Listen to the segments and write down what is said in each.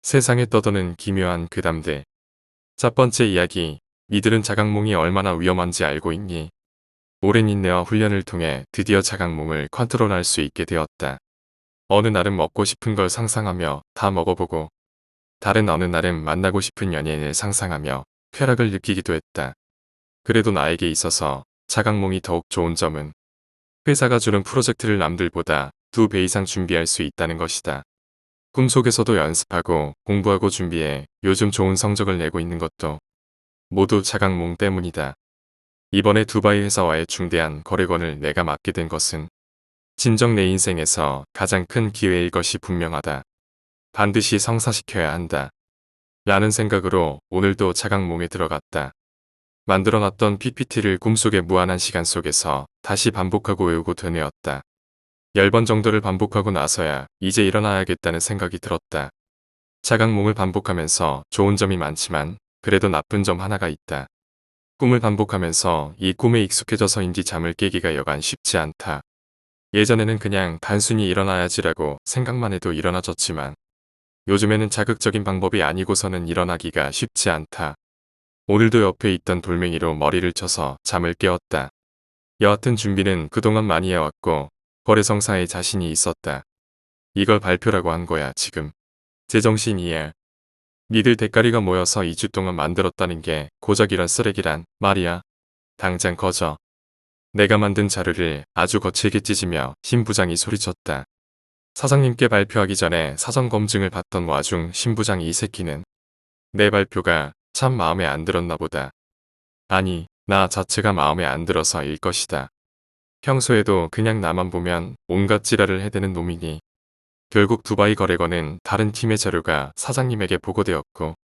세상에 떠도는 기묘한 괴담들. 첫 번째 이야기. 니들은 자각몽이 얼마나 위험한지 알고 있니? 오랜 인내와 훈련을 통해 드디어 자각몽을 컨트롤할 수 있게 되었다. 어느 날은 먹고 싶은 걸 상상하며 다 먹어보고, 다른 어느 날은 만나고 싶은 연예인을 상상하며 쾌락을 느끼기도 했다. 그래도 나에게 있어서 자각몽이 더욱 좋은 점은 회사가 주는 프로젝트를 남들보다 2배 이상 준비할 수 있다는 것이다. 꿈속에서도 연습하고 공부하고 준비해 요즘 좋은 성적을 내고 있는 것도 모두 자각몽 때문이다. 이번에 두바이 회사와의 중대한 거래건을 내가 맡게 된 것은 진정 내 인생에서 가장 큰 기회일 것이 분명하다. 반드시 성사시켜야 한다. 라는 생각으로 오늘도 자각몽에 들어갔다. 만들어놨던 PPT를 꿈속의 무한한 시간 속에서 다시 반복하고 외우고 되뇌었다. 10번 정도를 반복하고 나서야 이제 일어나야겠다는 생각이 들었다. 자각몽을 반복하면서 좋은 점이 많지만 그래도 나쁜 점 하나가 있다. 꿈을 반복하면서 이 꿈에 익숙해져서인지 잠을 깨기가 여간 쉽지 않다. 예전에는 그냥 단순히 일어나야지라고 생각만 해도 일어나졌지만 요즘에는 자극적인 방법이 아니고서는 일어나기가 쉽지 않다. 오늘도 옆에 있던 돌멩이로 머리를 쳐서 잠을 깨웠다. 여하튼 준비는 그동안 많이 해왔고 거래성사에 자신이 있었다. 이걸 발표라고 한 거야 지금. 제정신이야. 니들 대가리가 모여서 2주 동안 만들었다는 게 고작 이런 쓰레기란 말이야. 당장 꺼져. 내가 만든 자료를 아주 거칠게 찢으며 신 부장이 소리쳤다. 사장님께 발표하기 전에 사전 검증을 받던 와중 신 부장 이 새끼는 내 발표가 참 마음에 안 들었나 보다. 아니, 나 자체가 마음에 안 들어서일 것이다. 평소에도 그냥 나만 보면 온갖 지랄을 해대는 놈이니 결국 두바이 거래건은 다른 팀의 자료가 사장님에게 보고되었고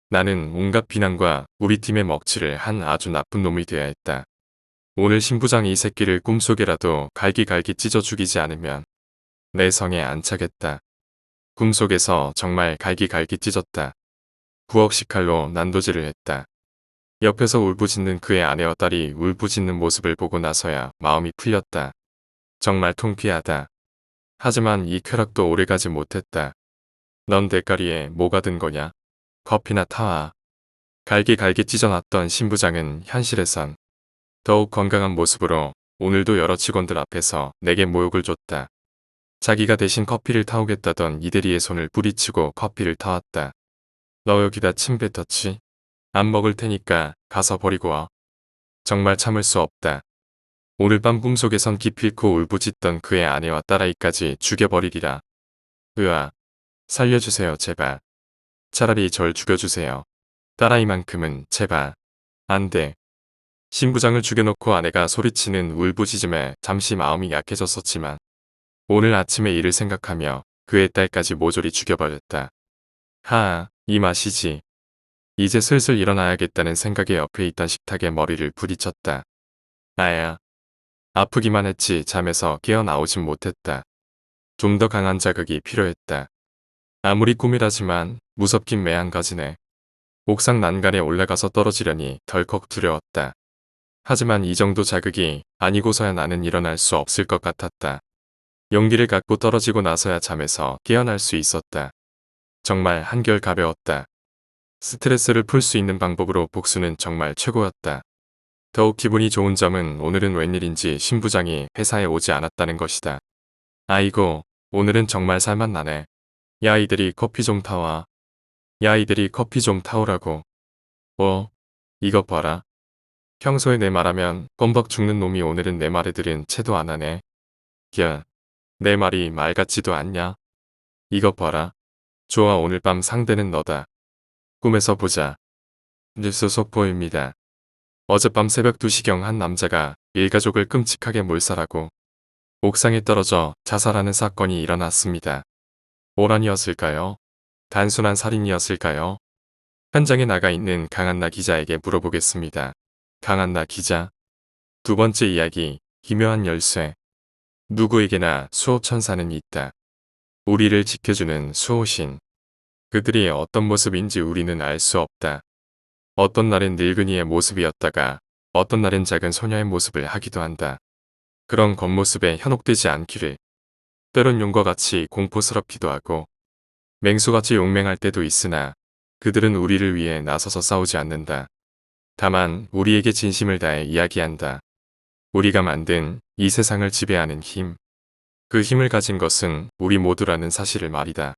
나는 온갖 비난과 우리 팀의 먹칠을 한 아주 나쁜 놈이 되어야 했다. 오늘 신부장 이 새끼를 꿈속에라도 갈기갈기 찢어 죽이지 않으면 내 성에 안 차겠다. 꿈속에서 정말 갈기갈기 찢었다. 9억씩 칼로 난도질을 했다. 옆에서 울부짖는 그의 아내와 딸이 울부짖는 모습을 보고 나서야 마음이 풀렸다. 정말 통쾌하다. 하지만 이 쾌락도 오래가지 못했다. 넌 대가리에 뭐가 든 거냐? 커피나 타와. 갈기갈기 찢어놨던 신부장은 현실에선 더욱 건강한 모습으로 오늘도 여러 직원들 앞에서 내게 모욕을 줬다. 자기가 대신 커피를 타오겠다던 이대리의 손을 뿌리치고 커피를 타왔다. 너 여기다 침 뱉었지? 안 먹을 테니까 가서 버리고 와. 정말 참을 수 없다. 오늘 밤 꿈속에선 기필코 울부짖던 그의 아내와 딸아이까지 죽여버리리라. 으아. 살려주세요 제발. 차라리 절 죽여주세요. 딸아이만큼은 제발. 안 돼. 신부장을 죽여놓고 아내가 소리치는 울부짖음에 잠시 마음이 약해졌었지만 오늘 아침의 일을 생각하며 그의 딸까지 모조리 죽여버렸다. 하아, 이 맛이지. 이제 슬슬 일어나야겠다는 생각에 옆에 있던 식탁에 머리를 부딪혔다. 아야. 아프기만 했지 잠에서 깨어나오진 못했다. 좀 더 강한 자극이 필요했다. 아무리 꿈이라지만 무섭긴 매한가지네. 옥상 난간에 올라가서 떨어지려니 덜컥 두려웠다. 하지만 이 정도 자극이 아니고서야 나는 일어날 수 없을 것 같았다. 용기를 갖고 떨어지고 나서야 잠에서 깨어날 수 있었다. 정말 한결 가벼웠다. 스트레스를 풀 수 있는 방법으로 복수는 정말 최고였다. 더욱 기분이 좋은 점은 오늘은 웬일인지 신부장이 회사에 오지 않았다는 것이다. 아이고, 오늘은 정말 살맛 나네. 야 이들이 커피 좀 타와. 야 이들이 커피 좀 타오라고. 이것 봐라. 평소에 내 말하면 껌벅 죽는 놈이 오늘은 내 말에 들은 채도 안 하네. 야, 내 말이 말 같지도 않냐? 이것 봐라. 좋아 오늘 밤 상대는 너다. 꿈에서 보자. 뉴스 속보입니다. 어젯밤 새벽 2시경 한 남자가 일가족을 끔찍하게 몰살하고 옥상에 떨어져 자살하는 사건이 일어났습니다. 오란이었을까요? 단순한 살인이었을까요? 현장에 나가 있는 강한나 기자에게 물어보겠습니다. 강한나 기자. 두 번째 이야기, 기묘한 열쇠. 누구에게나 수호천사는 있다. 우리를 지켜주는 수호신. 그들이 어떤 모습인지 우리는 알 수 없다. 어떤 날은 늙은이의 모습이었다가 어떤 날은 작은 소녀의 모습을 하기도 한다. 그런 겉모습에 현혹되지 않기를. 때론 용과 같이 공포스럽기도 하고 맹수같이 용맹할 때도 있으나 그들은 우리를 위해 나서서 싸우지 않는다. 다만 우리에게 진심을 다해 이야기한다. 우리가 만든 이 세상을 지배하는 힘. 그 힘을 가진 것은 우리 모두라는 사실을 말이다.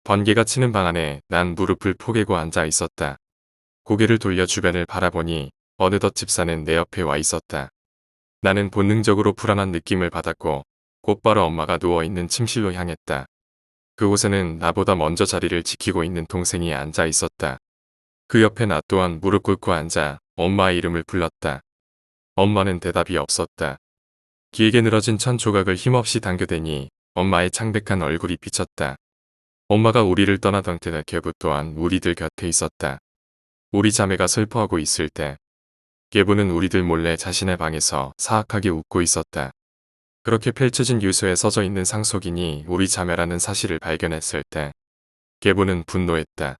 번개가 치는 방 안에 난 무릎을 포개고 앉아 있었다. 고개를 돌려 주변을 바라보니 어느덧 집사는 내 옆에 와 있었다. 나는 본능적으로 불안한 느낌을 받았고 곧바로 엄마가 누워있는 침실로 향했다. 그곳에는 나보다 먼저 자리를 지키고 있는 동생이 앉아 있었다. 그 옆에 나 또한 무릎 꿇고 앉아 엄마의 이름을 불렀다. 엄마는 대답이 없었다. 길게 늘어진 천 조각을 힘없이 당겨대니 엄마의 창백한 얼굴이 비쳤다. 엄마가 우리를 떠나던 때나 계부 또한 우리들 곁에 있었다. 우리 자매가 슬퍼하고 있을 때 계부는 우리들 몰래 자신의 방에서 사악하게 웃고 있었다. 그렇게 펼쳐진 유서에 써져 있는 상속인이 우리 자매라는 사실을 발견했을 때 계부는 분노했다.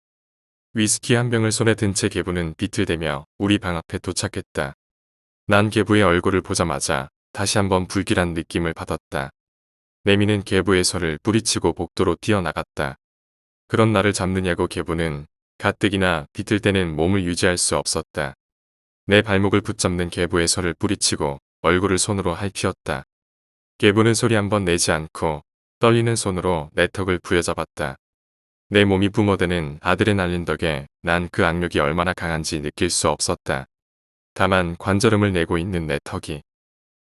위스키 한 병을 손에 든 채 계부는 비틀대며 우리 방 앞에 도착했다. 난 계부의 얼굴을 보자마자 다시 한번 불길한 느낌을 받았다. 내미는 계부의 손을 뿌리치고 복도로 뛰어나갔다. 그런 나를 잡느냐고 계부는 가뜩이나 비틀대는 몸을 유지할 수 없었다. 내 발목을 붙잡는 계부의 손을 뿌리치고 얼굴을 손으로 핥히었다. 계부는 소리 한번 내지 않고 떨리는 손으로 내 턱을 부여잡았다. 내 몸이 뿜어대는 아드레날린 덕에 난 그 악력이 얼마나 강한지 느낄 수 없었다. 다만 관절음을 내고 있는 내 턱이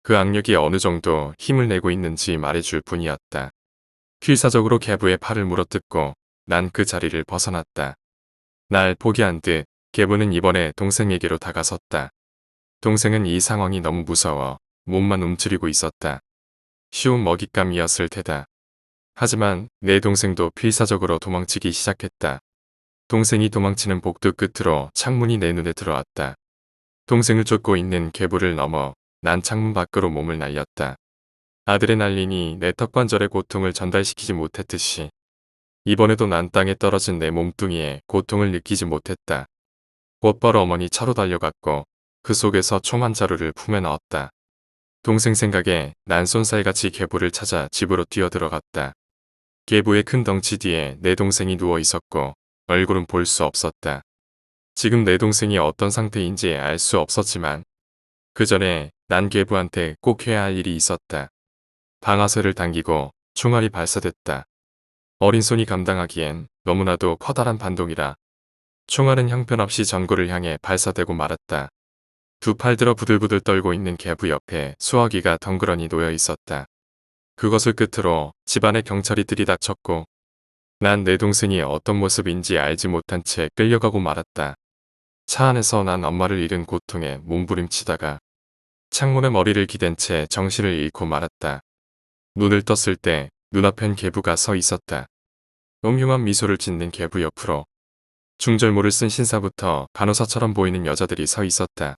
그 악력이 어느 정도 힘을 내고 있는지 말해줄 뿐이었다. 필사적으로 계부의 팔을 물어뜯고 난 그 자리를 벗어났다. 날 포기한 듯 계부는 이번에 동생에게로 다가섰다. 동생은 이 상황이 너무 무서워 몸만 움츠리고 있었다. 쉬운 먹잇감이었을 테다. 하지만 내 동생도 필사적으로 도망치기 시작했다. 동생이 도망치는 복도 끝으로 창문이 내 눈에 들어왔다. 동생을 쫓고 있는 계부를 넘어 난 창문 밖으로 몸을 날렸다. 아드레날린이 내 턱관절의 고통을 전달시키지 못했듯이 이번에도 난 땅에 떨어진 내 몸뚱이에 고통을 느끼지 못했다. 곧바로 어머니 차로 달려갔고 그 속에서 총 한 자루를 품에 넣었다. 동생 생각에 난 쏜살같이 계부를 찾아 집으로 뛰어들어갔다. 계부의 큰 덩치 뒤에 내 동생이 누워 있었고 얼굴은 볼 수 없었다. 지금 내 동생이 어떤 상태인지 알 수 없었지만 그 전에 난 계부한테 꼭 해야 할 일이 있었다. 방아쇠를 당기고 총알이 발사됐다. 어린 손이 감당하기엔 너무나도 커다란 반동이라 총알은 형편없이 전구를 향해 발사되고 말았다. 두 팔 들어 부들부들 떨고 있는 계부 옆에 수화기가 덩그러니 놓여 있었다. 그것을 끝으로 집안에 경찰이 들이닥쳤고 난 내 동생이 어떤 모습인지 알지 못한 채 끌려가고 말았다. 차 안에서 난 엄마를 잃은 고통에 몸부림치다가 창문에 머리를 기댄 채 정신을 잃고 말았다. 눈을 떴을 때 눈앞엔 계부가 서 있었다. 음흉한 미소를 짓는 계부 옆으로 중절모를 쓴 신사부터 간호사처럼 보이는 여자들이 서 있었다.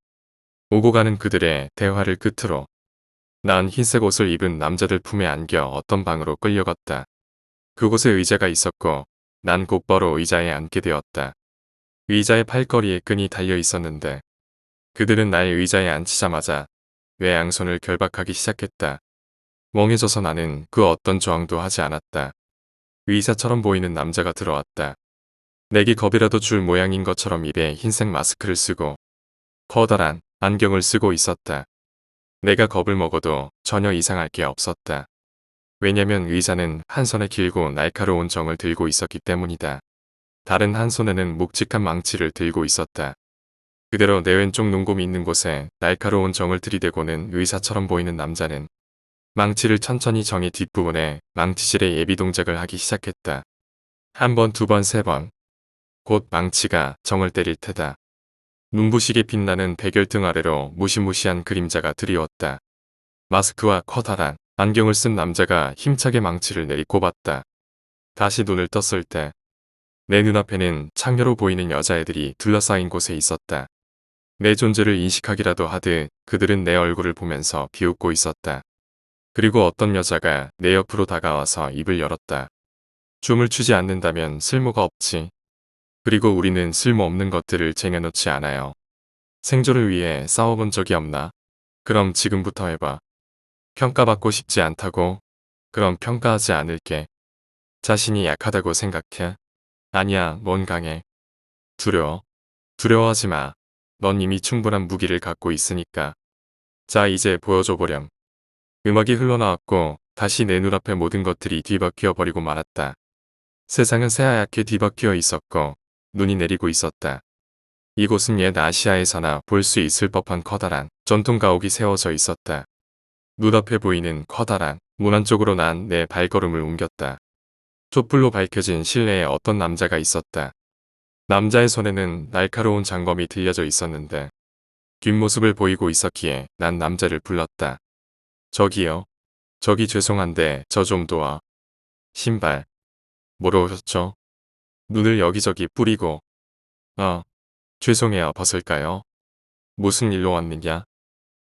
오고 가는 그들의 대화를 끝으로 난 흰색 옷을 입은 남자들 품에 안겨 어떤 방으로 끌려갔다. 그곳에 의자가 있었고 난 곧바로 의자에 앉게 되었다. 의자의 팔걸이에 끈이 달려 있었는데 그들은 나의 의자에 앉히자마자 내 양손을 결박하기 시작했다. 멍해져서 나는 그 어떤 저항도 하지 않았다. 의사처럼 보이는 남자가 들어왔다. 내게 겁이라도 줄 모양인 것처럼 입에 흰색 마스크를 쓰고 커다란 안경을 쓰고 있었다. 내가 겁을 먹어도 전혀 이상할 게 없었다. 왜냐면 의사는 한 손에 길고 날카로운 정을 들고 있었기 때문이다. 다른 한 손에는 묵직한 망치를 들고 있었다. 그대로 내 왼쪽 눈곱이 있는 곳에 날카로운 정을 들이대고는 의사처럼 보이는 남자는 망치를 천천히 정의 뒷부분에 망치질의 예비 동작을 하기 시작했다. 한 번, 두 번, 세 번. 곧 망치가 정을 때릴 테다. 눈부시게 빛나는 백열등 아래로 무시무시한 그림자가 드리웠다. 마스크와 커다란 안경을 쓴 남자가 힘차게 망치를 내리꼽았다. 다시 눈을 떴을 때 내 눈앞에는 창녀로 보이는 여자애들이 둘러싸인 곳에 있었다. 내 존재를 인식하기라도 하듯 그들은 내 얼굴을 보면서 비웃고 있었다. 그리고 어떤 여자가 내 옆으로 다가와서 입을 열었다. 춤을 추지 않는다면 쓸모가 없지. 그리고 우리는 쓸모없는 것들을 쟁여놓지 않아요. 생존을 위해 싸워본 적이 없나? 그럼 지금부터 해봐. 평가받고 싶지 않다고? 그럼 평가하지 않을게. 자신이 약하다고 생각해? 아니야, 넌 강해. 두려워. 두려워하지 마. 넌 이미 충분한 무기를 갖고 있으니까. 자, 이제 보여줘 보렴. 음악이 흘러나왔고 다시 내 눈앞에 모든 것들이 뒤바뀌어 버리고 말았다. 세상은 새하얗게 뒤바뀌어 있었고 눈이 내리고 있었다. 이곳은 옛 아시아에서나 볼 수 있을 법한 커다란 전통 가옥이 세워져 있었다. 눈앞에 보이는 커다란 문 안쪽으로 난 내 발걸음을 옮겼다. 촛불로 밝혀진 실내에 어떤 남자가 있었다. 남자의 손에는 날카로운 장검이 들려져 있었는데 뒷모습을 보이고 있었기에 난 남자를 불렀다. 저기요. 저기 죄송한데 저 좀 도와. 신발. 뭐로 오셨죠? 눈을 여기저기 뿌리고. 죄송해요. 벗을까요? 무슨 일로 왔느냐?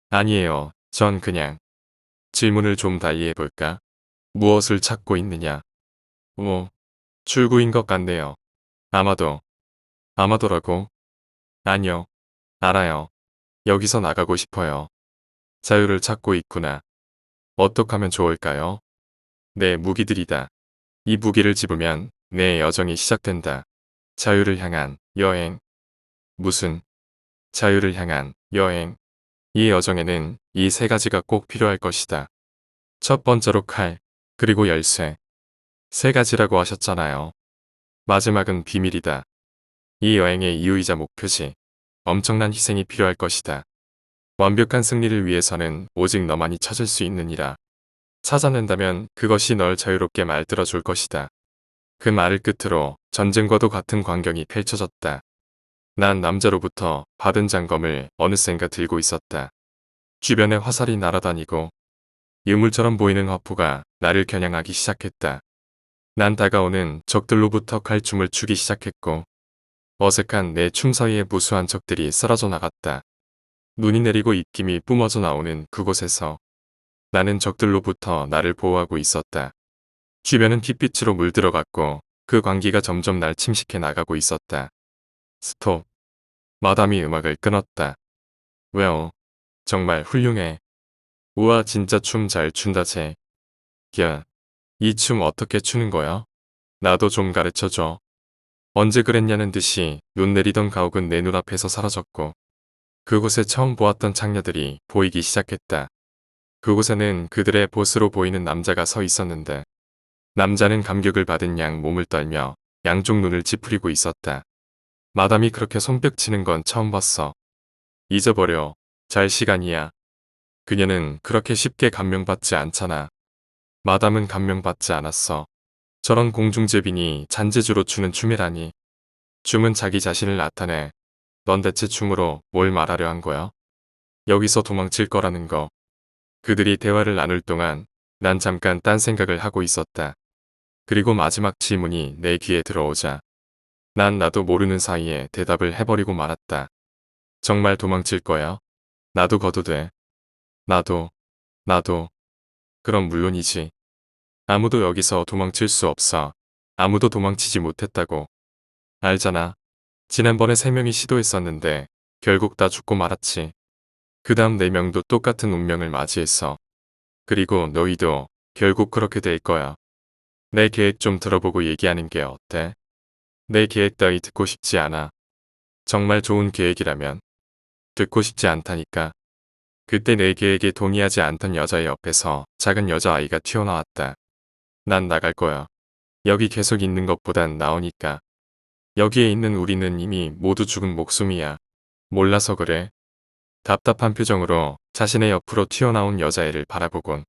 아니에요. 전 그냥. 질문을 좀 달리 해볼까? 무엇을 찾고 있느냐? 출구인 것 같네요. 아마도라고? 아니요. 알아요. 여기서 나가고 싶어요. 자유를 찾고 있구나. 어떻게 하면 좋을까요? 내 무기들이다. 이 무기를 집으면 내 여정이 시작된다. 자유를 향한 여행. 무슨 자유를 향한 여행. 이 여정에는 이 세 가지가 꼭 필요할 것이다. 첫 번째로 칼, 그리고 열쇠. 세 가지라고 하셨잖아요. 마지막은 비밀이다. 이 여행의 이유이자 목표지. 엄청난 희생이 필요할 것이다. 완벽한 승리를 위해서는 오직 너만이 찾을 수 있느니라. 찾아낸다면 그것이 널 자유롭게 말들어 줄 것이다. 그 말을 끝으로 전쟁과도 같은 광경이 펼쳐졌다. 난 남자로부터 받은 장검을 어느샌가 들고 있었다. 주변에 화살이 날아다니고 유물처럼 보이는 화포가 나를 겨냥하기 시작했다. 난 다가오는 적들로부터 칼춤을 추기 시작했고 어색한 내 춤 사이에 무수한 적들이 쓰러져 나갔다. 눈이 내리고 입김이 뿜어져 나오는 그곳에서 나는 적들로부터 나를 보호하고 있었다. 주변은 핏빛으로 물들어갔고 그 광기가 점점 날 침식해 나가고 있었다. 스톱. 마담이 음악을 끊었다. 왜요? 정말 훌륭해. 우와 진짜 춤 잘 춘다 쟤. 야, 이 춤 어떻게 추는 거야? 나도 좀 가르쳐줘. 언제 그랬냐는 듯이 눈 내리던 가옥은 내 눈앞에서 사라졌고 그곳에 처음 보았던 창녀들이 보이기 시작했다. 그곳에는 그들의 보스로 보이는 남자가 서 있었는데 남자는 감격을 받은 양 몸을 떨며 양쪽 눈을 찌푸리고 있었다. 마담이 그렇게 손뼉치는 건 처음 봤어. 잊어버려. 잘 시간이야. 그녀는 그렇게 쉽게 감명받지 않잖아. 마담은 감명받지 않았어. 저런 공중제빈이 잔재주로 추는 춤이라니. 춤은 자기 자신을 나타내. 넌 대체 춤으로 뭘 말하려 한 거야? 여기서 도망칠 거라는 거. 그들이 대화를 나눌 동안 난 잠깐 딴 생각을 하고 있었다. 그리고 마지막 질문이 내 귀에 들어오자 난 나도 모르는 사이에 대답을 해버리고 말았다. 정말 도망칠 거야? 나도 거도 돼. 나도. 그럼 물론이지. 아무도 여기서 도망칠 수 없어. 아무도 도망치지 못했다고. 알잖아. 지난번에 3명이 시도했었는데 결국 다 죽고 말았지. 그 다음 4명도 똑같은 운명을 맞이했어. 그리고 너희도 결국 그렇게 될 거야. 내 계획 좀 들어보고 얘기하는 게 어때? 내 계획 따위 듣고 싶지 않아. 정말 좋은 계획이라면 듣고 싶지 않다니까. 그때 내 계획에 동의하지 않던 여자의 옆에서 작은 여자아이가 튀어나왔다. 난 나갈 거야. 여기 계속 있는 것보단 나으니까. 여기에 있는 우리는 이미 모두 죽은 목숨이야. 몰라서 그래. 답답한 표정으로 자신의 옆으로 튀어나온 여자애를 바라보곤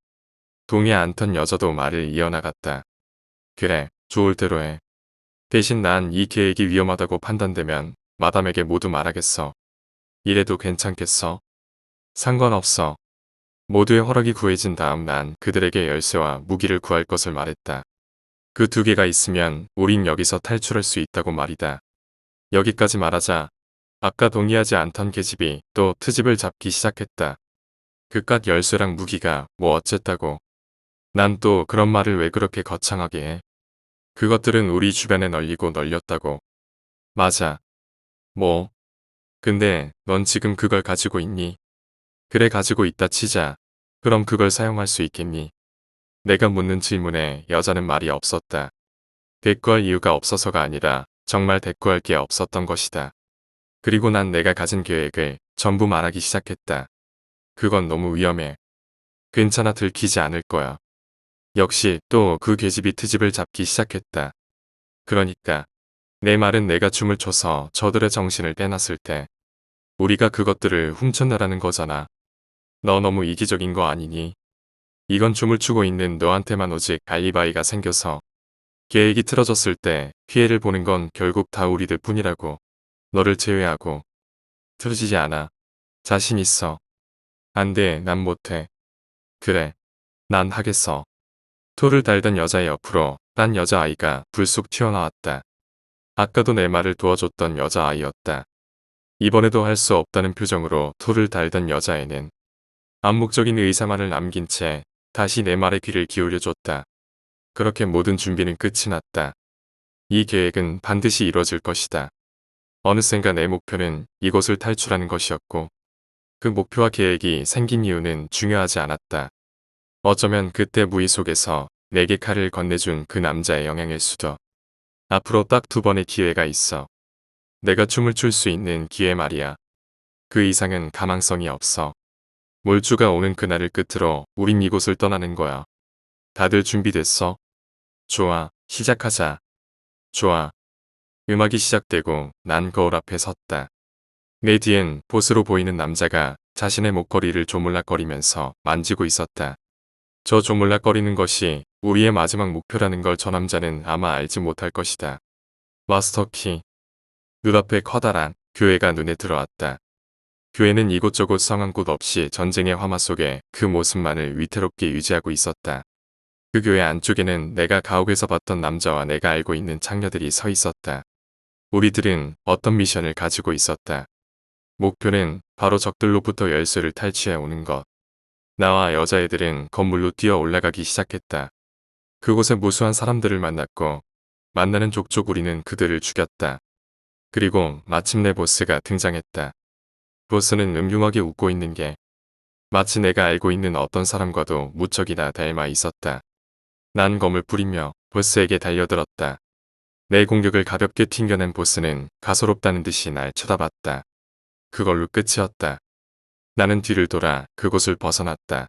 동의 않던 여자도 말을 이어나갔다. 그래, 좋을 대로 해. 대신 난 이 계획이 위험하다고 판단되면 마담에게 모두 말하겠어. 이래도 괜찮겠어? 상관없어. 모두의 허락이 구해진 다음 난 그들에게 열쇠와 무기를 구할 것을 말했다. 그 2개가 있으면 우린 여기서 탈출할 수 있다고 말이다. 여기까지 말하자 아까 동의하지 않던 계집이 또 트집을 잡기 시작했다. 그깟 열쇠랑 무기가 뭐 어쨌다고. 난 또 그런 말을 왜 그렇게 거창하게 해. 그것들은 우리 주변에 널리고 널렸다고. 맞아. 뭐. 근데 넌 지금 그걸 가지고 있니? 그래 가지고 있다 치자. 그럼 그걸 사용할 수 있겠니? 내가 묻는 질문에 여자는 말이 없었다. 대꾸할 이유가 없어서가 아니라 정말 대꾸할 게 없었던 것이다. 그리고 난 내가 가진 계획을 전부 말하기 시작했다. 그건 너무 위험해. 괜찮아, 들키지 않을 거야. 역시 또 그 계집이 트집을 잡기 시작했다. 그러니까 내 말은 내가 춤을 춰서 저들의 정신을 빼놨을 때 우리가 그것들을 훔쳤나라는 거잖아. 너 너무 이기적인 거 아니니? 이건 춤을 추고 있는 너한테만 오직 알리바이가 생겨서 계획이 틀어졌을 때 피해를 보는 건 결국 다 우리들 뿐이라고. 너를 제외하고. 틀어지지 않아. 자신 있어. 안 돼, 난 못해. 그래, 난 하겠어. 토를 달던 여자의 옆으로 딴 여자아이가 불쑥 튀어나왔다. 아까도 내 말을 도와줬던 여자아이였다. 이번에도 할 수 없다는 표정으로 토를 달던 여자애는 암묵적인 의사만을 남긴 채 다시 내 말에 귀를 기울여줬다. 그렇게 모든 준비는 끝이 났다. 이 계획은 반드시 이루어질 것이다. 어느샌가 내 목표는 이곳을 탈출하는 것이었고 그 목표와 계획이 생긴 이유는 중요하지 않았다. 어쩌면 그때 무의 속에서 내게 칼을 건네준 그 남자의 영향일 수도. 앞으로 딱 2번의 기회가 있어. 내가 춤을 출 수 있는 기회 말이야. 그 이상은 가망성이 없어. 몰주가 오는 그날을 끝으로 우린 이곳을 떠나는 거야. 다들 준비됐어? 좋아, 시작하자. 좋아. 음악이 시작되고 난 거울 앞에 섰다. 내 뒤엔 보스로 보이는 남자가 자신의 목걸이를 조물락거리면서 만지고 있었다. 저 조물락거리는 것이 우리의 마지막 목표라는 걸 저 남자는 아마 알지 못할 것이다. 마스터키. 눈앞에 커다란 교회가 눈에 들어왔다. 교회는 이곳저곳 성한 곳 없이 전쟁의 화마 속에 그 모습만을 위태롭게 유지하고 있었다. 그 교회 안쪽에는 내가 가옥에서 봤던 남자와 내가 알고 있는 창녀들이 서 있었다. 우리들은 어떤 미션을 가지고 있었다. 목표는 바로 적들로부터 열쇠를 탈취해 오는 것. 나와 여자애들은 건물로 뛰어 올라가기 시작했다. 그곳에 무수한 사람들을 만났고 만나는 족족 우리는 그들을 죽였다. 그리고 마침내 보스가 등장했다. 보스는 음흉하게 웃고 있는 게 마치 내가 알고 있는 어떤 사람과도 무척이나 닮아 있었다. 난 검을 뿌리며 보스에게 달려들었다. 내 공격을 가볍게 튕겨낸 보스는 가소롭다는 듯이 날 쳐다봤다. 그걸로 끝이었다. 나는 뒤를 돌아 그곳을 벗어났다.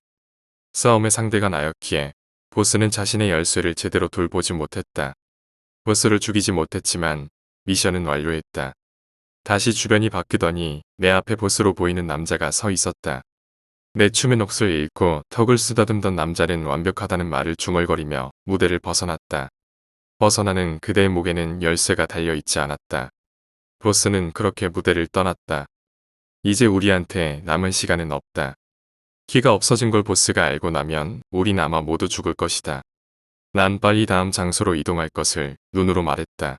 싸움의 상대가 나였기에 보스는 자신의 열쇠를 제대로 돌보지 못했다. 보스를 죽이지 못했지만 미션은 완료했다. 다시 주변이 바뀌더니 내 앞에 보스로 보이는 남자가 서 있었다. 내 춤의 넋을 잃고 턱을 쓰다듬던 남자는 완벽하다는 말을 중얼거리며 무대를 벗어났다. 벗어나는 그대의 목에는 열쇠가 달려있지 않았다. 보스는 그렇게 무대를 떠났다. 이제 우리한테 남은 시간은 없다. 키가 없어진 걸 보스가 알고 나면 우린 아마 모두 죽을 것이다. 난 빨리 다음 장소로 이동할 것을 눈으로 말했다.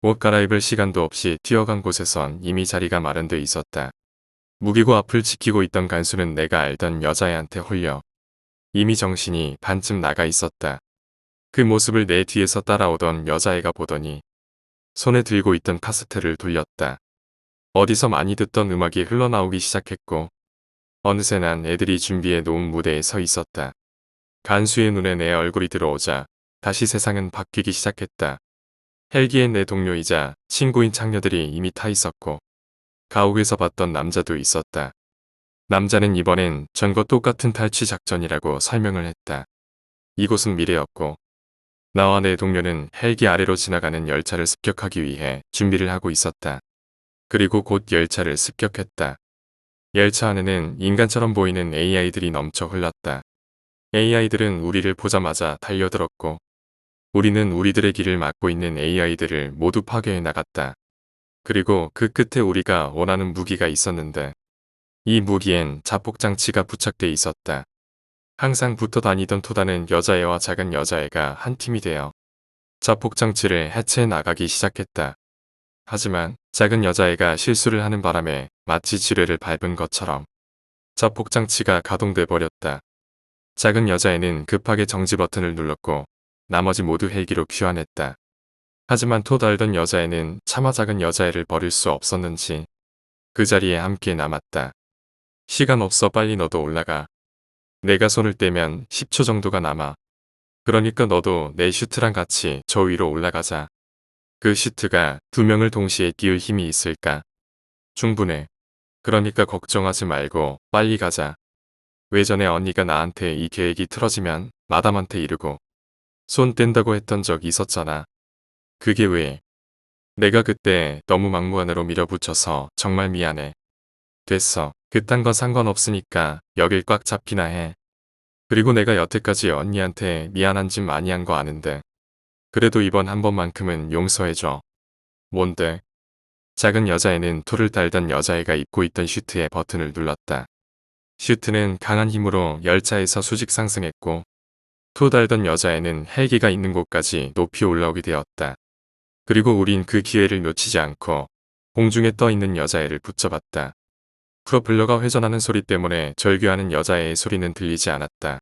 옷 갈아입을 시간도 없이 뛰어간 곳에선 이미 자리가 마련돼 있었다. 무기고 앞을 지키고 있던 간수는 내가 알던 여자애한테 홀려 이미 정신이 반쯤 나가 있었다. 그 모습을 내 뒤에서 따라오던 여자애가 보더니 손에 들고 있던 카세트를 돌렸다. 어디서 많이 듣던 음악이 흘러나오기 시작했고 어느새 난 애들이 준비해 놓은 무대에 서 있었다. 간수의 눈에 내 얼굴이 들어오자 다시 세상은 바뀌기 시작했다. 헬기엔 내 동료이자 친구인 창녀들이 이미 타 있었고 가옥에서 봤던 남자도 있었다. 남자는 이번엔 전과 똑같은 탈취 작전이라고 설명을 했다. 이곳은 미래였고 나와 내 동료는 헬기 아래로 지나가는 열차를 습격하기 위해 준비를 하고 있었다. 그리고 곧 열차를 습격했다. 열차 안에는 인간처럼 보이는 AI들이 넘쳐 흘렀다. AI들은 우리를 보자마자 달려들었고 우리는 우리들의 길을 막고 있는 AI들을 모두 파괴해 나갔다. 그리고 그 끝에 우리가 원하는 무기가 있었는데 이 무기엔 자폭장치가 부착돼 있었다. 항상 붙어 다니던 토다는 여자애와 작은 여자애가 한 팀이 되어 자폭장치를 해체해 나가기 시작했다. 하지만 작은 여자애가 실수를 하는 바람에 마치 지뢰를 밟은 것처럼 자폭장치가 가동돼 버렸다. 작은 여자애는 급하게 정지 버튼을 눌렀고 나머지 모두 헬기로 귀환했다. 하지만 토 달던 여자애는 차마 작은 여자애를 버릴 수 없었는지 그 자리에 함께 남았다. 시간 없어, 빨리 너도 올라가. 내가 손을 떼면 10초 정도가 남아. 그러니까 너도 내 슈트랑 같이 저 위로 올라가자. 그 슈트가 두 명을 동시에 띄울 힘이 있을까? 충분해. 그러니까 걱정하지 말고 빨리 가자. 외전에 언니가 나한테 이 계획이 틀어지면 마담한테 이르고 손 뗀다고 했던 적 있었잖아. 그게 왜? 내가 그때 너무 막무가내로 밀어붙여서 정말 미안해. 됐어. 그딴 건 상관없으니까 여길 꽉 잡기나 해. 그리고 내가 여태까지 언니한테 미안한 짓 많이 한 거 아는데. 그래도 이번 한 번만큼은 용서해줘. 뭔데? 작은 여자애는 토를 달던 여자애가 입고 있던 슈트의 버튼을 눌렀다. 슈트는 강한 힘으로 열차에서 수직 상승했고 토 달던 여자애는 헬기가 있는 곳까지 높이 올라오게 되었다. 그리고 우린 그 기회를 놓치지 않고 공중에 떠 있는 여자애를 붙잡았다. 프로펠러가 회전하는 소리 때문에 절규하는 여자애의 소리는 들리지 않았다.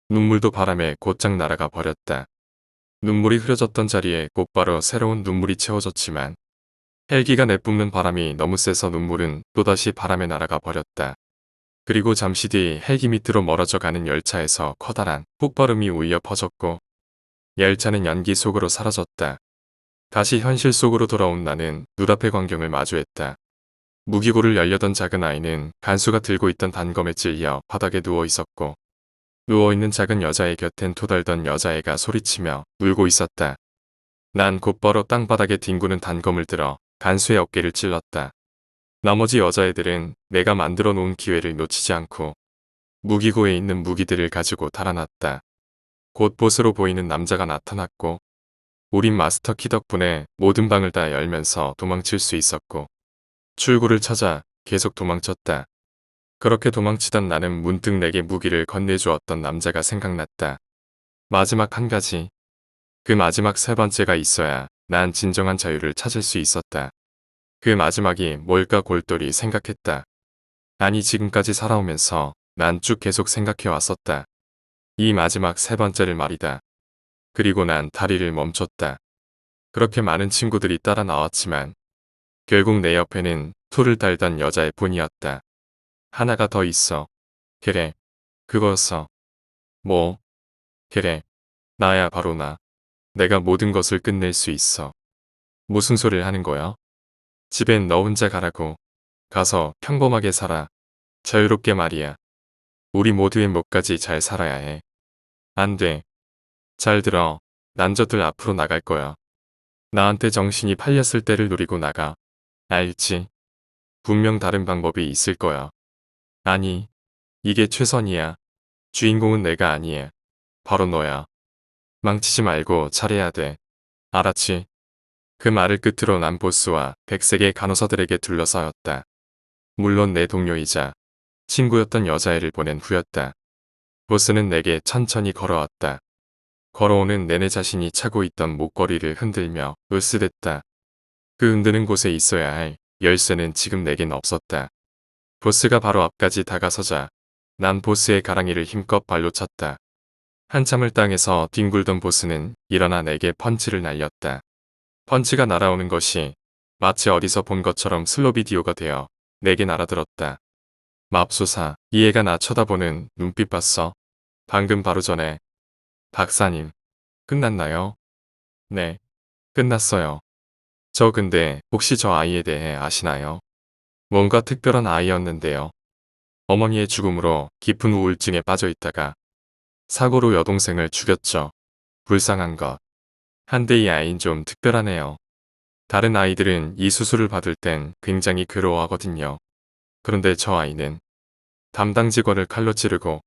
눈물도 바람에 곧장 날아가 버렸다. 눈물이 흐려졌던 자리에 곧바로 새로운 눈물이 채워졌지만 헬기가 내뿜는 바람이 너무 세서 눈물은 또다시 바람에 날아가 버렸다. 그리고 잠시 뒤 헬기 밑으로 멀어져 가는 열차에서 커다란 폭발음이 울려 퍼졌고 열차는 연기 속으로 사라졌다. 다시 현실 속으로 돌아온 나는 눈앞의 광경을 마주했다. 무기고를 열려던 작은 아이는 간수가 들고 있던 단검에 찔려 바닥에 누워 있었고 누워있는 작은 여자의 곁엔 토달던 여자애가 소리치며 울고 있었다. 난 곧바로 땅바닥에 뒹구는 단검을 들어 간수의 어깨를 찔렀다. 나머지 여자애들은 내가 만들어 놓은 기회를 놓치지 않고 무기고에 있는 무기들을 가지고 달아났다. 곧 보스로 보이는 남자가 나타났고 우린 마스터 키 덕분에 모든 방을 다 열면서 도망칠 수 있었고 출구를 찾아 계속 도망쳤다. 그렇게 도망치던 나는 문득 내게 무기를 건네주었던 남자가 생각났다. 마지막 한 가지. 그 마지막 세 번째가 있어야 난 진정한 자유를 찾을 수 있었다. 그 마지막이 뭘까 골똘히 생각했다. 아니 지금까지 살아오면서 난 쭉 계속 생각해 왔었다. 이 마지막 세 번째를 말이다. 그리고 난 다리를 멈췄다. 그렇게 많은 친구들이 따라 나왔지만 결국 내 옆에는 토를 달던 여자의 뿐이었다. 하나가 더 있어. 그래. 그거였어. 뭐? 그래. 나야 바로 나. 내가 모든 것을 끝낼 수 있어. 무슨 소리를 하는 거야? 집엔 너 혼자 가라고. 가서 평범하게 살아. 자유롭게 말이야. 우리 모두의 몫까지 잘 살아야 해. 안 돼. 잘 들어. 난저들 앞으로 나갈 거야. 나한테 정신이 팔렸을 때를 노리고 나가. 알지? 분명 다른 방법이 있을 거야. 아니, 이게 최선이야. 주인공은 내가 아니야. 바로 너야. 망치지 말고 잘해야 돼. 알았지? 그 말을 끝으로 난 보스와 백색의 간호사들에게 둘러싸였다. 물론 내 동료이자 친구였던 여자애를 보낸 후였다. 보스는 내게 천천히 걸어왔다. 걸어오는 내내 자신이 차고 있던 목걸이를 흔들며 으스댔다. 그 흔드는 곳에 있어야 할 열쇠는 지금 내겐 없었다. 보스가 바로 앞까지 다가서자 난 보스의 가랑이를 힘껏 발로 찼다. 한참을 땅에서 뒹굴던 보스는 일어나 내게 펀치를 날렸다. 펀치가 날아오는 것이 마치 어디서 본 것처럼 슬로 비디오가 되어 내게 날아들었다. 맙소사, 이 애가 나 쳐다보는 눈빛 봤어? 방금 바로 전에. 박사님, 끝났나요? 네, 끝났어요. 저 근데 혹시 저 아이에 대해 아시나요? 뭔가 특별한 아이였는데요. 어머니의 죽음으로 깊은 우울증에 빠져 있다가 사고로 여동생을 죽였죠. 불쌍한 것. 한데 이 아이는 좀 특별하네요. 다른 아이들은 이 수술을 받을 땐 굉장히 괴로워하거든요. 그런데 저 아이는 담당 직원을 칼로 찌르고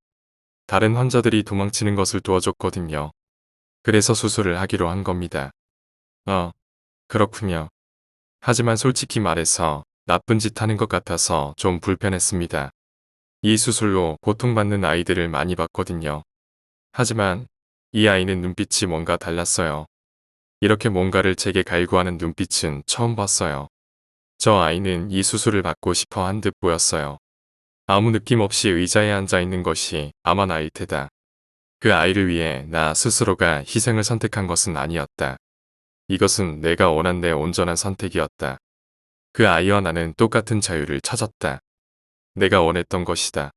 다른 환자들이 도망치는 것을 도와줬거든요. 그래서 수술을 하기로 한 겁니다. 그렇군요. 하지만 솔직히 말해서 나쁜 짓 하는 것 같아서 좀 불편했습니다. 이 수술로 고통받는 아이들을 많이 봤거든요. 하지만 이 아이는 눈빛이 뭔가 달랐어요. 이렇게 뭔가를 제게 갈구하는 눈빛은 처음 봤어요. 저 아이는 이 수술을 받고 싶어 한 듯 보였어요. 아무 느낌 없이 의자에 앉아 있는 것이 아마 나일 테다. 그 아이를 위해 나 스스로가 희생을 선택한 것은 아니었다. 이것은 내가 원한 내 온전한 선택이었다. 그 아이와 나는 똑같은 자유를 찾았다. 내가 원했던 것이다.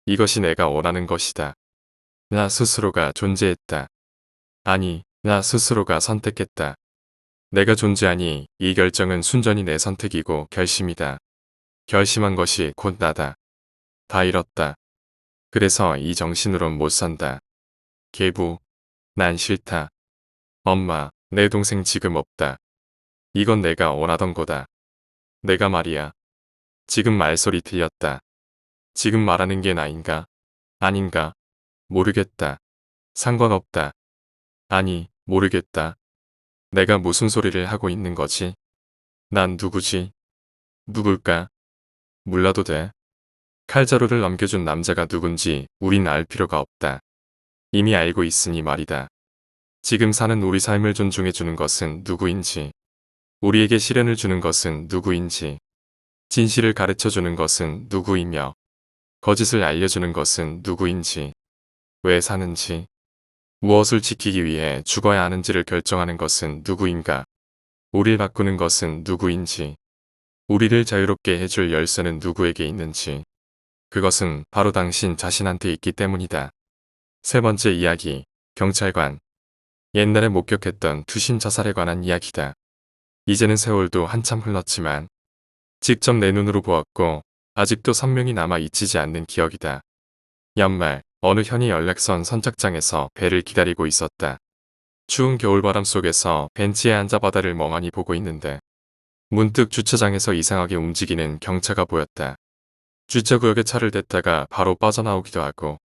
이것이 내가 원하는 것이다. 나 스스로가 존재했다. 아니, 나 스스로가 선택했다. 내가 존재하니 이 결정은 순전히 내 선택이고 결심이다. 결심한 것이 곧 나다. 다 잃었다. 그래서 이 정신으론 못 산다. 계부, 난 싫다. 엄마, 내 동생 지금 없다. 이건 내가 원하던 거다. 내가 말이야. 지금 말소리 들렸다. 지금 말하는 게 나인가? 아닌가? 모르겠다. 상관없다. 아니, 모르겠다. 내가 무슨 소리를 하고 있는 거지? 난 누구지? 누굴까? 몰라도 돼. 칼자루를 넘겨준 남자가 누군지 우린 알 필요가 없다. 이미 알고 있으니 말이다. 지금 사는 우리 삶을 존중해주는 것은 누구인지, 우리에게 시련을 주는 것은 누구인지, 진실을 가르쳐주는 것은 누구이며, 거짓을 알려주는 것은 누구인지, 왜 사는지, 무엇을 지키기 위해 죽어야 하는지를 결정하는 것은 누구인가, 우리를 바꾸는 것은 누구인지, 우리를 자유롭게 해줄 열쇠는 누구에게 있는지, 그것은 바로 당신 자신한테 있기 때문이다. 세 번째 이야기, 경찰관. 옛날에 목격했던 투신 자살에 관한 이야기다. 이제는 세월도 한참 흘렀지만 직접 내 눈으로 보았고 아직도 선명히 남아 잊히지 않는 기억이다. 연말 어느 현이 연락선 선착장에서 배를 기다리고 있었다. 추운 겨울바람 속에서 벤치에 앉아 바다를 멍하니 보고 있는데 문득 주차장에서 이상하게 움직이는 경차가 보였다. 주차구역에 차를 댔다가 바로 빠져나오기도 하고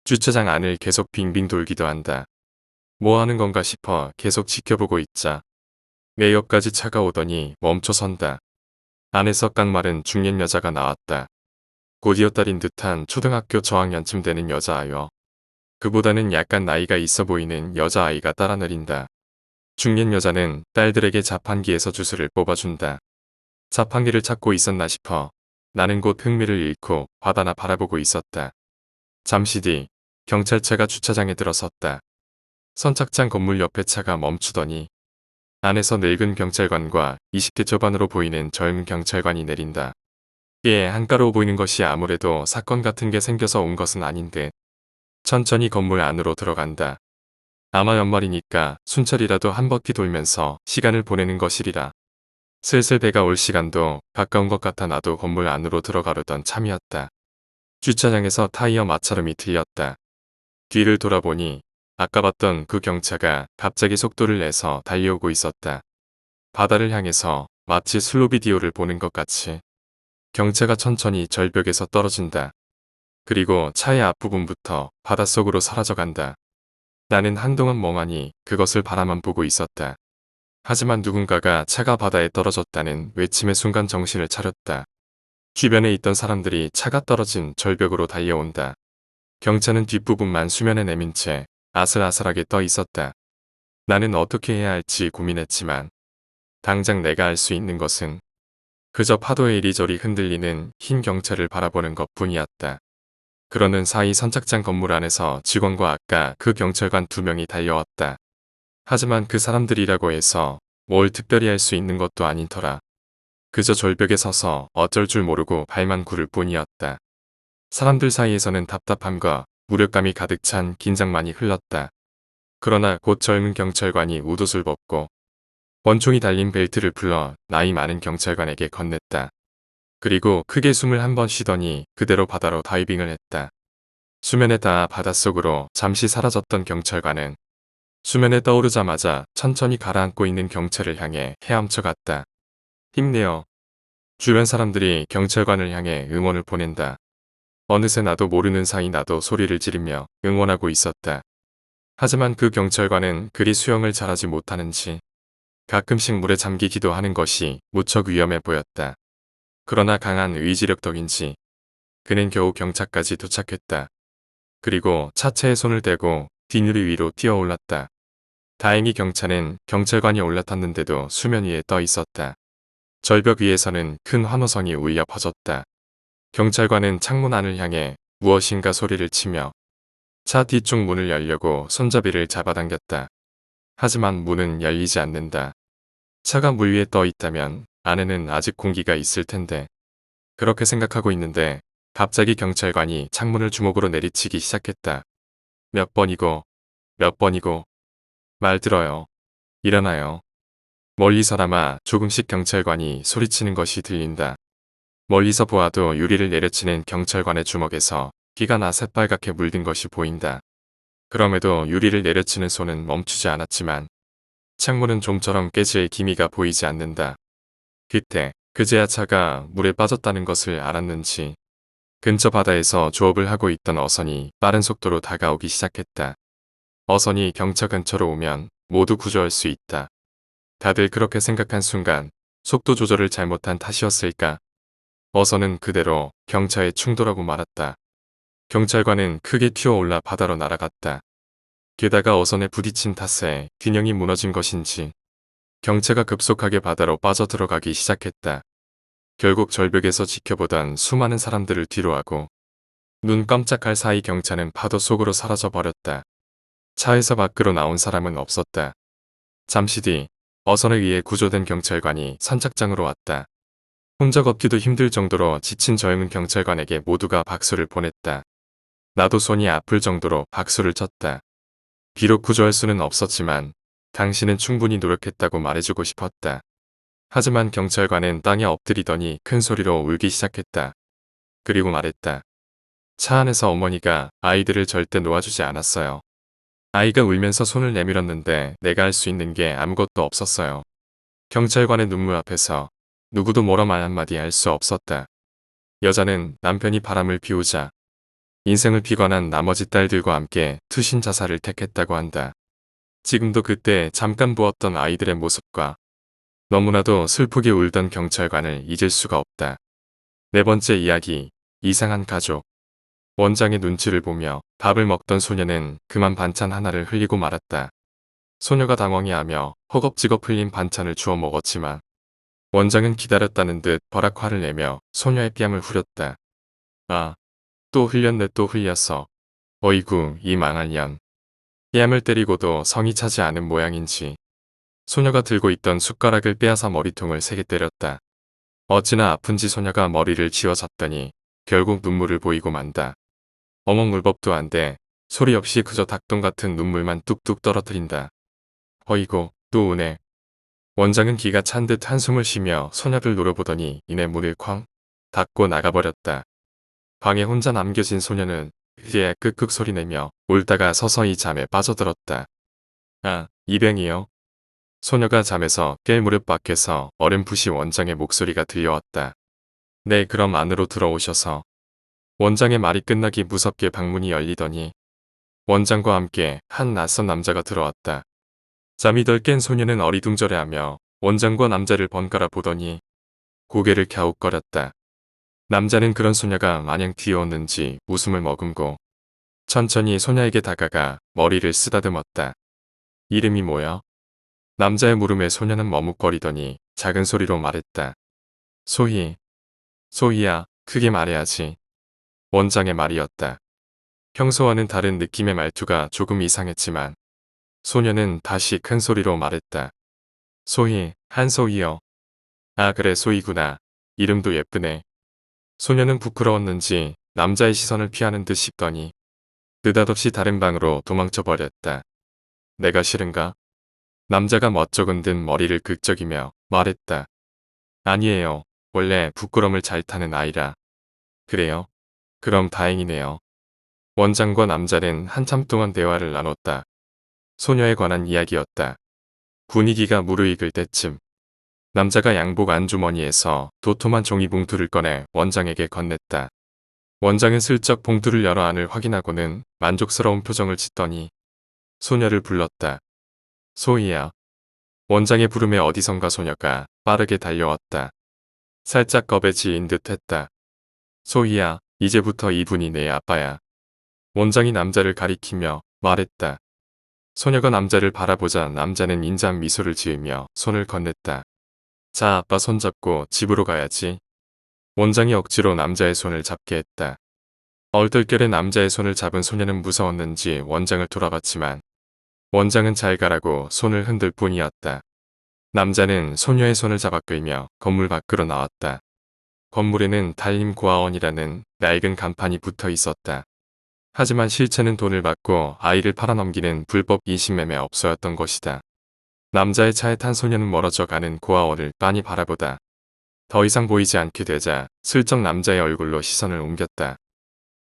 주차장 안을 계속 빙빙 돌기도 한다. 뭐 하는 건가 싶어 계속 지켜보고 있자 내 옆까지 차가 오더니 멈춰선다. 안에서 깡마른 중년 여자가 나왔다. 곧이어 딸인 듯한 초등학교 저학년쯤 되는 여자아여. 그보다는 약간 나이가 있어 보이는 여자아이가 따라 내린다. 중년 여자는 딸들에게 자판기에서 주스를 뽑아준다. 자판기를 찾고 있었나 싶어 나는 곧 흥미를 잃고 바다나 바라보고 있었다. 잠시 뒤 경찰차가 주차장에 들어섰다. 선착장 건물 옆에 차가 멈추더니 안에서 늙은 경찰관과 20대 초반으로 보이는 젊은 경찰관이 내린다. 예, 한가로워 보이는 것이 아무래도 사건 같은 게 생겨서 온 것은 아닌데 천천히 건물 안으로 들어간다. 아마 연말이니까 순찰이라도 한 바퀴 돌면서 시간을 보내는 것이리라. 슬슬 배가 올 시간도 가까운 것 같아 나도 건물 안으로 들어가려던 참이었다. 주차장에서 타이어 마찰음이 들렸다. 뒤를 돌아보니 아까 봤던 그 경차가 갑자기 속도를 내서 달려오고 있었다. 바다를 향해서 마치 슬로 비디오를 보는 것 같이 경차가 천천히 절벽에서 떨어진다. 그리고 차의 앞부분부터 바닷속으로 사라져간다. 나는 한동안 멍하니 그것을 바라만 보고 있었다. 하지만 누군가가 차가 바다에 떨어졌다는 외침의 순간 정신을 차렸다. 주변에 있던 사람들이 차가 떨어진 절벽으로 달려온다. 경차는 뒷부분만 수면에 내민 채 아슬아슬하게 떠 있었다. 나는 어떻게 해야 할지 고민했지만 당장 내가 할 수 있는 것은 그저 파도에 이리저리 흔들리는 흰 경차를 바라보는 것뿐이었다. 그러는 사이 선착장 건물 안에서 직원과 아까 그 경찰관 2명이 달려왔다. 하지만 그 사람들이라고 해서 뭘 특별히 할 수 있는 것도 아닌 터라. 그저 절벽에 서서 어쩔 줄 모르고 발만 구를 뿐이었다. 사람들 사이에서는 답답함과 무력감이 가득 찬 긴장만이 흘렀다. 그러나 곧 젊은 경찰관이 웃옷을 벗고 권총이 달린 벨트를 풀러 나이 많은 경찰관에게 건넸다. 그리고 크게 숨을 한 번 쉬더니 그대로 바다로 다이빙을 했다. 수면에 닿아 바닷속으로 잠시 사라졌던 경찰관은 수면에 떠오르자마자 천천히 가라앉고 있는 경찰을 향해 헤엄쳐 갔다. 힘내요. 주변 사람들이 경찰관을 향해 응원을 보낸다. 어느새 나도 모르는 사이 나도 소리를 지르며 응원하고 있었다. 하지만 그 경찰관은 그리 수영을 잘하지 못하는지 가끔씩 물에 잠기기도 하는 것이 무척 위험해 보였다. 그러나 강한 의지력 덕인지 그는 겨우 경차까지 도착했다. 그리고 차체에 손을 대고 뒷유리 위로 뛰어올랐다. 다행히 경차는 경찰관이 올라탔는데도 수면 위에 떠 있었다. 절벽 위에서는 큰 환호성이 울려 퍼졌다. 경찰관은 창문 안을 향해 무엇인가 소리를 치며 차 뒤쪽 문을 열려고 손잡이를 잡아당겼다. 하지만 문은 열리지 않는다. 차가 물 위에 떠 있다면 안에는 아직 공기가 있을 텐데. 그렇게 생각하고 있는데 갑자기 경찰관이 창문을 주먹으로 내리치기 시작했다. 몇 번이고 몇 번이고 말 들어요. 일어나요. 멀리서나마 조금씩 경찰관이 소리치는 것이 들린다. 멀리서 보아도 유리를 내려치는 경찰관의 주먹에서 피가 나 새빨갛게 물든 것이 보인다. 그럼에도 유리를 내려치는 손은 멈추지 않았지만 창문은 좀처럼 깨질 기미가 보이지 않는다. 그때 그제야 차가 물에 빠졌다는 것을 알았는지 근처 바다에서 조업을 하고 있던 어선이 빠른 속도로 다가오기 시작했다. 어선이 경차 근처로 오면 모두 구조할 수 있다. 다들 그렇게 생각한 순간 속도 조절을 잘못한 탓이었을까? 어선은 그대로 경차에 충돌하고 말았다. 경찰관은 크게 튀어올라 바다로 날아갔다. 게다가 어선에 부딪힌 탓에 균형이 무너진 것인지 경차가 급속하게 바다로 빠져들어가기 시작했다. 결국 절벽에서 지켜보던 수많은 사람들을 뒤로하고 눈 깜짝할 사이 경차는 파도 속으로 사라져버렸다. 차에서 밖으로 나온 사람은 없었다. 잠시 뒤 어선에 의해 구조된 경찰관이 선착장으로 왔다. 혼자 걷기도 힘들 정도로 지친 저형은 경찰관에게 모두가 박수를 보냈다. 나도 손이 아플 정도로 박수를 쳤다. 비록 구조할 수는 없었지만 당신은 충분히 노력했다고 말해주고 싶었다. 하지만 경찰관은 땅에 엎드리더니 큰 소리로 울기 시작했다. 그리고 말했다. 차 안에서 어머니가 아이들을 절대 놓아주지 않았어요. 아이가 울면서 손을 내밀었는데 내가 할 수 있는 게 아무것도 없었어요. 경찰관의 눈물 앞에서 누구도 뭐라 말 한마디 할 수 없었다. 여자는 남편이 바람을 피우자 인생을 피관한 나머지 딸들과 함께 투신 자살을 택했다고 한다. 지금도 그때 잠깐 보았던 아이들의 모습과 너무나도 슬프게 울던 경찰관을 잊을 수가 없다. 네 번째 이야기, 이상한 가족. 원장의 눈치를 보며 밥을 먹던 소녀는 그만 반찬 하나를 흘리고 말았다. 소녀가 당황해하며 허겁지겁 흘린 반찬을 주워 먹었지만 원장은 기다렸다는 듯 버락화를 내며 소녀의 뺨을 후렸다. 아, 또 흘렸네 또 흘렸어. 어이구 이 망할 년. 뺨을 때리고도 성이 차지 않은 모양인지 소녀가 들고 있던 숟가락을 빼앗아 머리통을 세게 때렸다. 어찌나 아픈지 소녀가 머리를 쥐어잡더니 결국 눈물을 보이고 만다. 어멍 울법도 안 돼. 소리 없이 그저 닭똥 같은 눈물만 뚝뚝 떨어뜨린다. 어이고 또 우네. 원장은 기가 찬 듯 한숨을 쉬며 소녀를 노려보더니 이내 문을 쾅 닫고 나가버렸다. 방에 혼자 남겨진 소녀는 이제 끄끄 소리내며 울다가 서서히 잠에 빠져들었다. 아, 이병이요. 소녀가 잠에서 깰 무렵 밖에서 어렴풋이 원장의 목소리가 들려왔다. 네, 그럼 안으로 들어오셔서. 원장의 말이 끝나기 무섭게 방문이 열리더니 원장과 함께 한 낯선 남자가 들어왔다. 잠이 덜 깬 소녀는 어리둥절해하며 원장과 남자를 번갈아 보더니 고개를 갸웃거렸다. 남자는 그런 소녀가 마냥 귀여웠는지 웃음을 머금고 천천히 소녀에게 다가가 머리를 쓰다듬었다. 이름이 뭐야? 남자의 물음에 소녀는 머뭇거리더니 작은 소리로 말했다. 소희. 소희야, 크게 말해야지. 원장의 말이었다. 평소와는 다른 느낌의 말투가 조금 이상했지만 소녀는 다시 큰 소리로 말했다. 소희, 한소희요. 아 그래 소희구나. 이름도 예쁘네. 소녀는 부끄러웠는지 남자의 시선을 피하는 듯 싶더니 느닷없이 다른 방으로 도망쳐 버렸다. 내가 싫은가? 남자가 멋쩍은 듯 머리를 긁적이며 말했다. 아니에요. 원래 부끄럼을 잘 타는 아이라. 그래요? 그럼 다행이네요. 원장과 남자는 한참 동안 대화를 나눴다. 소녀에 관한 이야기였다. 분위기가 무르익을 때쯤 남자가 양복 안주머니에서 도톰한 종이봉투를 꺼내 원장에게 건넸다. 원장은 슬쩍 봉투를 열어 안을 확인하고는 만족스러운 표정을 짓더니 소녀를 불렀다. 소희야. 원장의 부름에 어디선가 소녀가 빠르게 달려왔다. 살짝 겁에 지인 듯 했다. 소희야, 이제부터 이분이 내 아빠야. 원장이 남자를 가리키며 말했다. 소녀가 남자를 바라보자 남자는 인자한 미소를 지으며 손을 건넸다. 자, 아빠 손잡고 집으로 가야지. 원장이 억지로 남자의 손을 잡게 했다. 얼떨결에 남자의 손을 잡은 소녀는 무서웠는지 원장을 돌아봤지만 원장은 잘 가라고 손을 흔들 뿐이었다. 남자는 소녀의 손을 잡아 끌며 건물 밖으로 나왔다. 건물에는 달림 고아원이라는 낡은 간판이 붙어 있었다. 하지만 실체는 돈을 받고 아이를 팔아넘기는 불법 인신매매 업소였던 것이다. 남자의 차에 탄 소녀는 멀어져 가는 고아원을 빤히 바라보다 더 이상 보이지 않게 되자 슬쩍 남자의 얼굴로 시선을 옮겼다.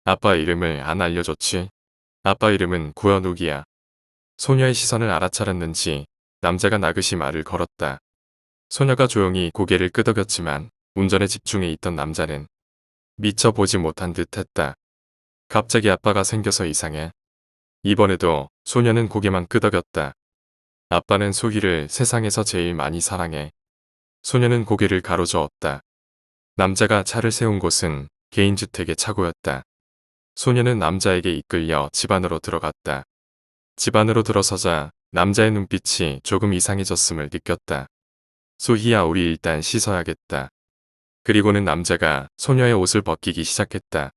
아빠 이름을 안 알려줬지? 아빠 이름은 고현욱이야. 소녀의 시선을 알아차렸는지 남자가 나긋이 말을 걸었다. 소녀가 조용히 고개를 끄덕였지만 운전에 집중해 있던 남자는 미처 보지 못한 듯 했다. 갑자기 아빠가 생겨서 이상해. 이번에도 소녀는 고개만 끄덕였다. 아빠는 소희를 세상에서 제일 많이 사랑해. 소녀는 고개를 가로저었다. 남자가 차를 세운 곳은 개인주택의 차고였다. 소녀는 남자에게 이끌려 집 안으로 들어갔다. 집 안으로 들어서자 남자의 눈빛이 조금 이상해졌음을 느꼈다. 소희야, 우리 일단 씻어야겠다. 그리고는 남자가 소녀의 옷을 벗기기 시작했다.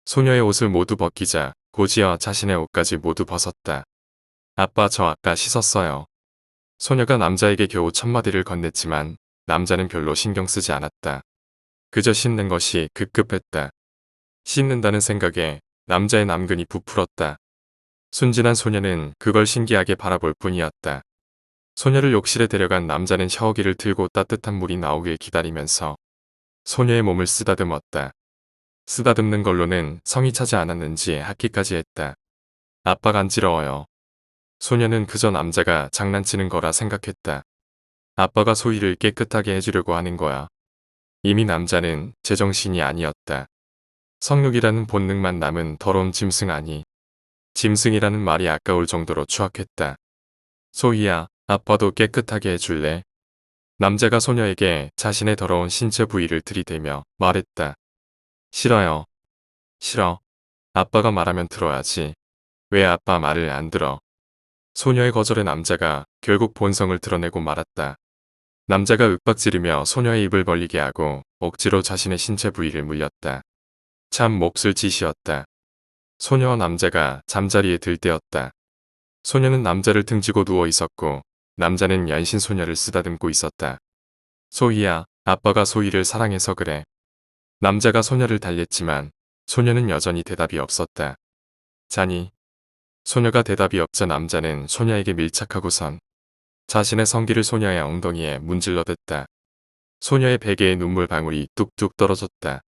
소녀의 옷을 모두 벗기자 곧이어 자신의 옷까지 모두 벗었다. 아빠, 저 아까 씻었어요. 소녀가 남자에게 겨우 첫마디를 건넸지만 남자는 별로 신경 쓰지 않았다. 그저 씻는 것이 급급했다. 씻는다는 생각에 남자의 남근이 부풀었다. 순진한 소녀는 그걸 신기하게 바라볼 뿐이었다. 소녀를 욕실에 데려간 남자는 샤워기를 틀고 따뜻한 물이 나오길 기다리면서 소녀의 몸을 쓰다듬었다. 쓰다듬는 걸로는 성이 차지 않았는지 하기까지 했다. 아빠 간지러워요. 소녀는 그저 남자가 장난치는 거라 생각했다. 아빠가 소희를 깨끗하게 해주려고 하는 거야. 이미 남자는 제정신이 아니었다. 성욕이라는 본능만 남은 더러운 짐승 아니. 짐승이라는 말이 아까울 정도로 추악했다. 소희야, 아빠도 깨끗하게 해줄래? 남자가 소녀에게 자신의 더러운 신체 부위를 들이대며 말했다. 싫어요. 싫어. 아빠가 말하면 들어야지. 왜 아빠 말을 안 들어? 소녀의 거절에 남자가 결국 본성을 드러내고 말았다. 남자가 윽박지르며 소녀의 입을 벌리게 하고 억지로 자신의 신체 부위를 물렸다. 참 몹쓸 짓이었다. 소녀와 남자가 잠자리에 들 때였다. 소녀는 남자를 등지고 누워 있었고 남자는 연신 소녀를 쓰다듬고 있었다. 소희야, 아빠가 소희를 사랑해서 그래. 남자가 소녀를 달랬지만 소녀는 여전히 대답이 없었다. 자니? 소녀가 대답이 없자 남자는 소녀에게 밀착하고선 자신의 성기를 소녀의 엉덩이에 문질러댔다. 소녀의 베개에 눈물 방울이 뚝뚝 떨어졌다.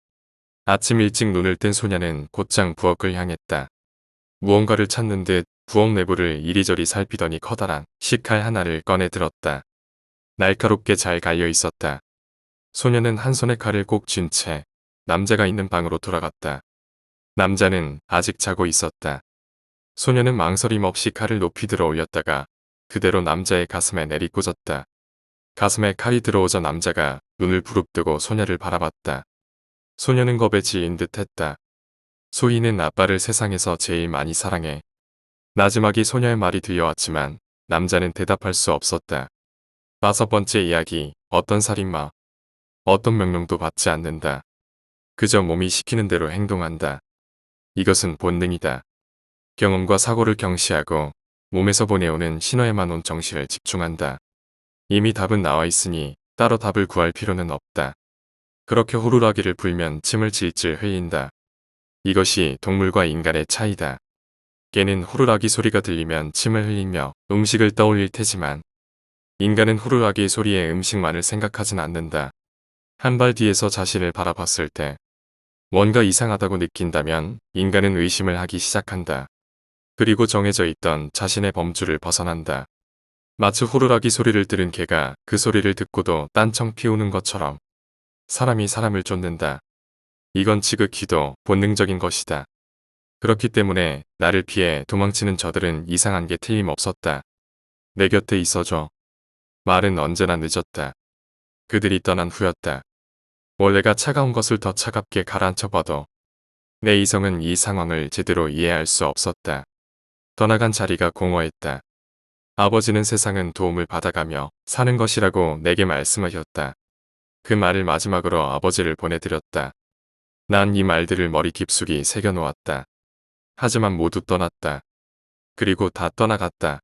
아침 일찍 눈을 뜬 소녀는 곧장 부엌을 향했다. 무언가를 찾는 듯 부엌 내부를 이리저리 살피더니 커다란 식칼 하나를 꺼내 들었다. 날카롭게 잘 갈려 있었다. 소녀는 한 손에 칼을 꼭 쥔 채 남자가 있는 방으로 돌아갔다. 남자는 아직 자고 있었다. 소녀는 망설임 없이 칼을 높이 들어 올렸다가 그대로 남자의 가슴에 내리꽂았다. 가슴에 칼이 들어오자 남자가 눈을 부릅뜨고 소녀를 바라봤다. 소녀는 겁에 질린 듯 했다. 소희는 아빠를 세상에서 제일 많이 사랑해. 나지막이 소녀의 말이 들려왔지만 남자는 대답할 수 없었다. 5번째 이야기, 어떤 살인마. 어떤 명령도 받지 않는다. 그저 몸이 시키는 대로 행동한다. 이것은 본능이다. 경험과 사고를 경시하고 몸에서 보내오는 신호에만 온 정신을 집중한다. 이미 답은 나와 있으니 따로 답을 구할 필요는 없다. 그렇게 호루라기를 불면 침을 질질 흘린다. 이것이 동물과 인간의 차이다. 개는 호루라기 소리가 들리면 침을 흘리며 음식을 떠올릴 테지만 인간은 호루라기 소리에 음식만을 생각하진 않는다. 한 발 뒤에서 자신을 바라봤을 때 뭔가 이상하다고 느낀다면 인간은 의심을 하기 시작한다. 그리고 정해져 있던 자신의 범주를 벗어난다. 마치 호루라기 소리를 들은 개가 그 소리를 듣고도 딴청 피우는 것처럼 사람이 사람을 쫓는다. 이건 지극히도 본능적인 것이다. 그렇기 때문에 나를 피해 도망치는 저들은 이상한 게 틀림없었다. 내 곁에 있어줘. 말은 언제나 늦었다. 그들이 떠난 후였다. 원래가 차가운 것을 더 차갑게 가라앉혀봐도 내 이성은 이 상황을 제대로 이해할 수 없었다. 떠나간 자리가 공허했다. 아버지는 세상은 도움을 받아가며 사는 것이라고 내게 말씀하셨다. 그 말을 마지막으로 아버지를 보내드렸다. 난 이 말들을 머리 깊숙이 새겨놓았다. 하지만 모두 떠났다. 그리고 다 떠나갔다.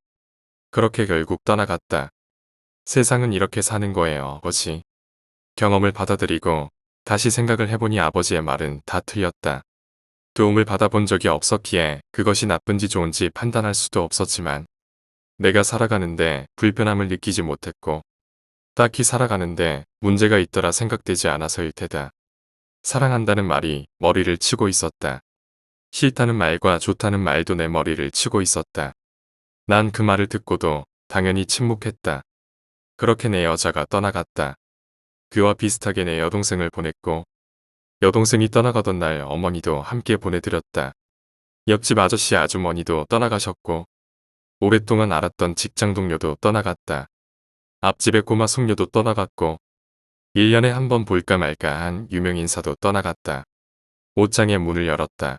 그렇게 결국 떠나갔다. 세상은 이렇게 사는 거예요, 아버지. 경험을 받아들이고 다시 생각을 해보니 아버지의 말은 다 틀렸다. 도움을 받아본 적이 없었기에 그것이 나쁜지 좋은지 판단할 수도 없었지만 내가 살아가는데 불편함을 느끼지 못했고 딱히 살아가는데 문제가 있더라 생각되지 않아서일 테다. 사랑한다는 말이 머리를 치고 있었다. 싫다는 말과 좋다는 말도 내 머리를 치고 있었다. 난 그 말을 듣고도 당연히 침묵했다. 그렇게 내 여자가 떠나갔다. 그와 비슷하게 내 여동생을 보냈고 여동생이 떠나가던 날 어머니도 함께 보내드렸다. 옆집 아저씨 아주머니도 떠나가셨고 오랫동안 알았던 직장 동료도 떠나갔다. 앞집의 꼬마 숙녀도 떠나갔고 1년에 한 번 볼까 말까 한 유명 인사도 떠나갔다. 옷장의 문을 열었다.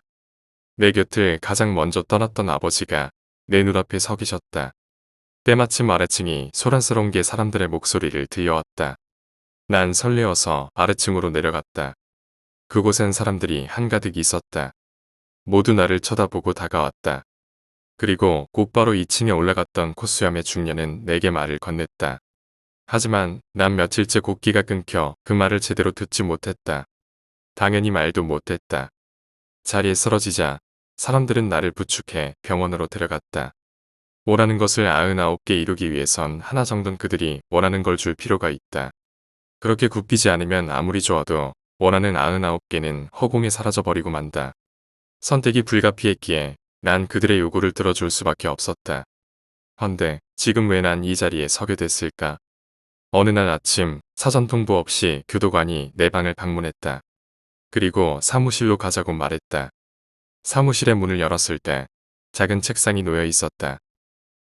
내 곁을 가장 먼저 떠났던 아버지가 내 눈앞에 서 계셨다. 때마침 아래층이 소란스러운 게 사람들의 목소리를 들려왔다. 난 설레어서 아래층으로 내려갔다. 그곳엔 사람들이 한가득 있었다. 모두 나를 쳐다보고 다가왔다. 그리고 곧바로 2층에 올라갔던 콧수염의 중년은 내게 말을 건넸다. 하지만 난 며칠째 곡기가 끊겨 그 말을 제대로 듣지 못했다. 당연히 말도 못했다. 자리에 쓰러지자 사람들은 나를 부축해 병원으로 데려갔다. 원하는 것을 99개 이루기 위해선 하나 정도는 그들이 원하는 걸 줄 필요가 있다. 그렇게 굽히지 않으면 아무리 좋아도 원하는 99개는 허공에 사라져버리고 만다. 선택이 불가피했기에 난 그들의 요구를 들어줄 수밖에 없었다. 헌데 지금 왜 난 이 자리에 서게 됐을까? 어느 날 아침 사전 통보 없이 교도관이 내 방을 방문했다. 그리고 사무실로 가자고 말했다. 사무실의 문을 열었을 때 작은 책상이 놓여 있었다.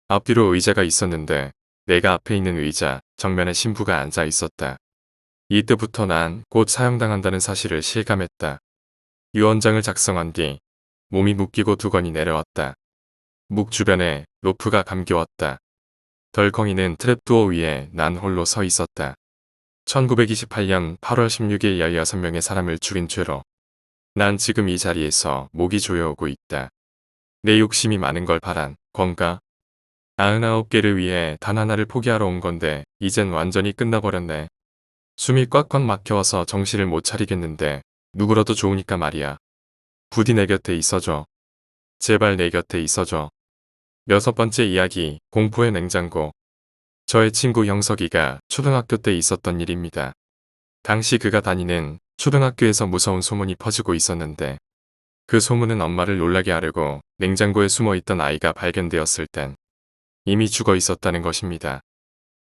앞뒤로 의자가 있었는데 내가 앞에 있는 의자 정면에 신부가 앉아 있었다. 이때부터 난 곧 사형당한다는 사실을 실감했다. 유언장을 작성한 뒤 몸이 묶이고 두건이 내려왔다. 목 주변에 로프가 감겨왔다. 덜컹이는 트랩도어 위에 난 홀로 서 있었다. 1928년 8월 16일 16명의 사람을 죽인 죄로 난 지금 이 자리에서 목이 조여오고 있다. 내 욕심이 많은 걸 바란 건가? 99개를 위해 단 하나를 포기하러 온 건데 이젠 완전히 끝나버렸네. 숨이 꽉꽉 막혀와서 정신을 못 차리겠는데 누구라도 좋으니까 말이야. 부디 내 곁에 있어줘. 제발 내 곁에 있어줘. 6번째 이야기, 공포의 냉장고. 저의 친구 형석이가 초등학교 때 있었던 일입니다. 당시 그가 다니는 초등학교에서 무서운 소문이 퍼지고 있었는데 그 소문은 엄마를 놀라게 하려고 냉장고에 숨어있던 아이가 발견되었을 땐 이미 죽어 있었다는 것입니다.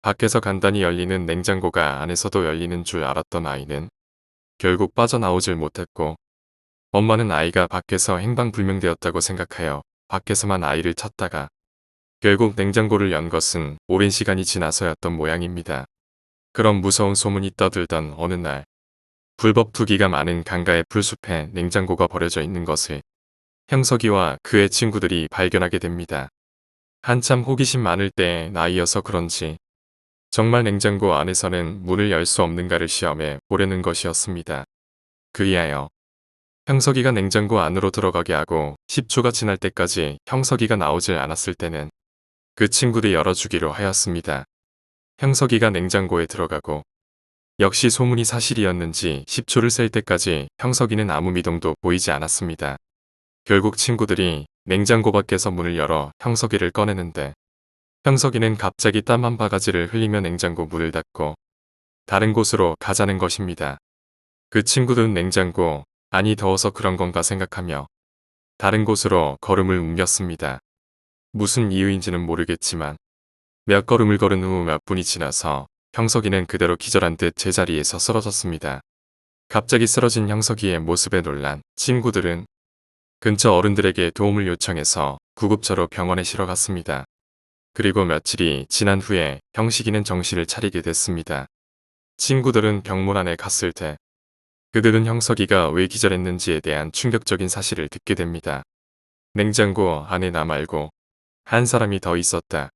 밖에서 간단히 열리는 냉장고가 안에서도 열리는 줄 알았던 아이는 결국 빠져나오질 못했고 엄마는 아이가 밖에서 행방불명되었다고 생각하여 밖에서만 아이를 찾다가 결국 냉장고를 연 것은 오랜 시간이 지나서였던 모양입니다. 그런 무서운 소문이 떠들던 어느 날 불법 투기가 많은 강가의 풀숲에 냉장고가 버려져 있는 것을 형석이와 그의 친구들이 발견하게 됩니다. 한참 호기심 많을 때의 나이여서 그런지 정말 냉장고 안에서는 문을 열 수 없는가를 시험해 보려는 것이었습니다. 그리하여 형석이가 냉장고 안으로 들어가게 하고 10초가 지날 때까지 형석이가 나오질 않았을 때는 그 친구들이 열어주기로 하였습니다. 형석이가 냉장고에 들어가고 역시 소문이 사실이었는지 10초를 셀 때까지 형석이는 아무 미동도 보이지 않았습니다. 결국 친구들이 냉장고 밖에서 문을 열어 형석이를 꺼내는데 형석이는 갑자기 땀 한 바가지를 흘리며 냉장고 문을 닫고 다른 곳으로 가자는 것입니다. 그 친구들은 냉장고 안이 더워서 그런 건가 생각하며 다른 곳으로 걸음을 옮겼습니다. 무슨 이유인지는 모르겠지만 몇 걸음을 걸은 후 몇 분이 지나서 형석이는 그대로 기절한 듯 제자리에서 쓰러졌습니다. 갑자기 쓰러진 형석이의 모습에 놀란 친구들은 근처 어른들에게 도움을 요청해서 구급차로 병원에 실어갔습니다. 그리고 며칠이 지난 후에 형식이는 정신을 차리게 됐습니다. 친구들은 병문 안에 갔을 때 그들은 형석이가 왜 기절했는지에 대한 충격적인 사실을 듣게 됩니다. 냉장고 안에 나 말고 한 사람이 더 있었다.